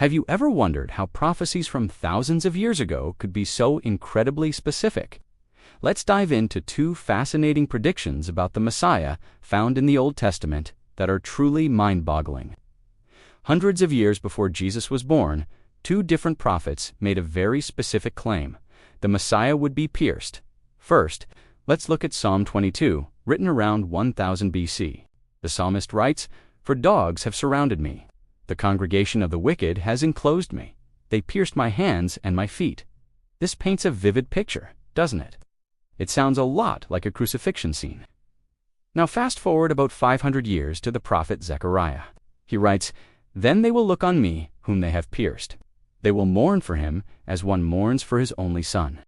Have you ever wondered how prophecies from thousands of years ago could be so incredibly specific? Let's dive into two fascinating predictions about the Messiah found in the Old Testament that are truly mind-boggling. Hundreds of years before Jesus was born, two different prophets made a very specific claim: the Messiah would be pierced. First, let's look at Psalm 22, written around 1000 BC. The psalmist writes, "For dogs have surrounded me. The congregation of the wicked has enclosed me. They pierced my hands and my feet." This paints a vivid picture, doesn't it? It sounds a lot like a crucifixion scene. Now fast forward about 500 years to the prophet Zechariah. He writes, "Then they will look on me, whom they have pierced. They will mourn for him as one mourns for his only son."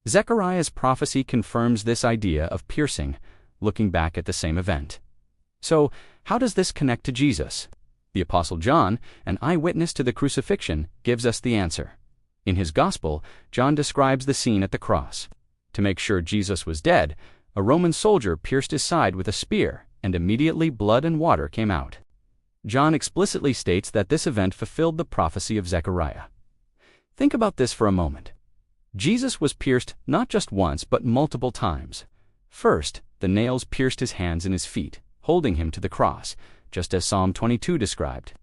Zechariah's prophecy confirms this idea of piercing, looking back at the same event. So, how does this connect to Jesus? The Apostle John, an eyewitness to the crucifixion, gives us the answer. In his Gospel, John describes the scene at the cross. To make sure Jesus was dead, a Roman soldier pierced his side with a spear, and immediately blood and water came out. John explicitly states that this event fulfilled the prophecy of Zechariah. Think about this for a moment. Jesus was pierced not just once, but multiple times. First, the nails pierced his hands and his feet, holding him to the cross, just as Psalm 22 described.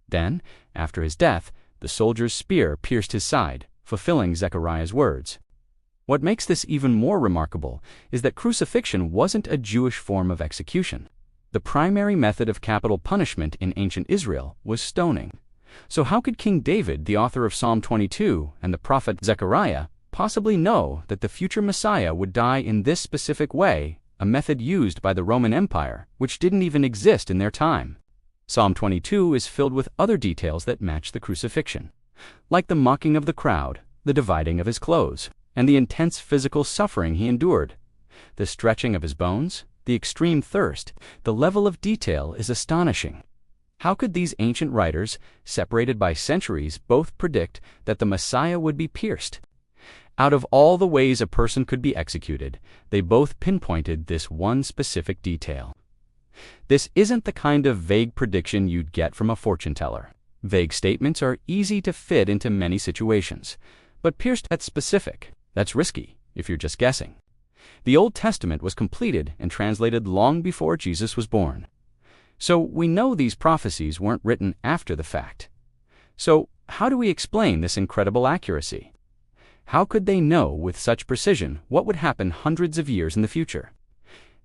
Then, after his death, the soldier's spear pierced his side, fulfilling Zechariah's words. What makes this even more remarkable is that crucifixion wasn't a Jewish form of execution. The primary method of capital punishment in ancient Israel was stoning. So how could King David, the author of Psalm 22, and the prophet Zechariah possibly know that the future Messiah would die in this specific way, a method used by the Roman Empire, which didn't even exist in their time? Psalm 22 is filled with other details that match the crucifixion, like the mocking of the crowd, the dividing of his clothes, and the intense physical suffering he endured. The stretching of his bones, the extreme thirst, the level of detail is astonishing. How could these ancient writers, separated by centuries, both predict that the Messiah would be pierced? Out of all the ways a person could be executed, they both pinpointed this one specific detail. This isn't the kind of vague prediction you'd get from a fortune teller. Vague statements are easy to fit into many situations, but pierced that's specific. That's risky, if you're just guessing. The Old Testament was completed and translated long before Jesus was born. So we know these prophecies weren't written after the fact. So how do we explain this incredible accuracy? How could they know with such precision what would happen hundreds of years in the future?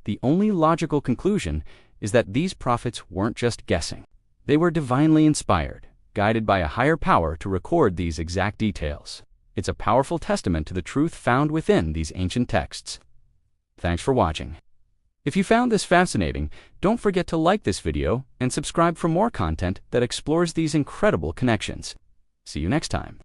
The only logical conclusion is that these prophets weren't just guessing. They were divinely inspired, guided by a higher power to record these exact details. It's a powerful testament to the truth found within these ancient texts. Thanks for watching. If you found this fascinating, don't forget to like this video and subscribe for more content that explores these incredible connections. See you next time.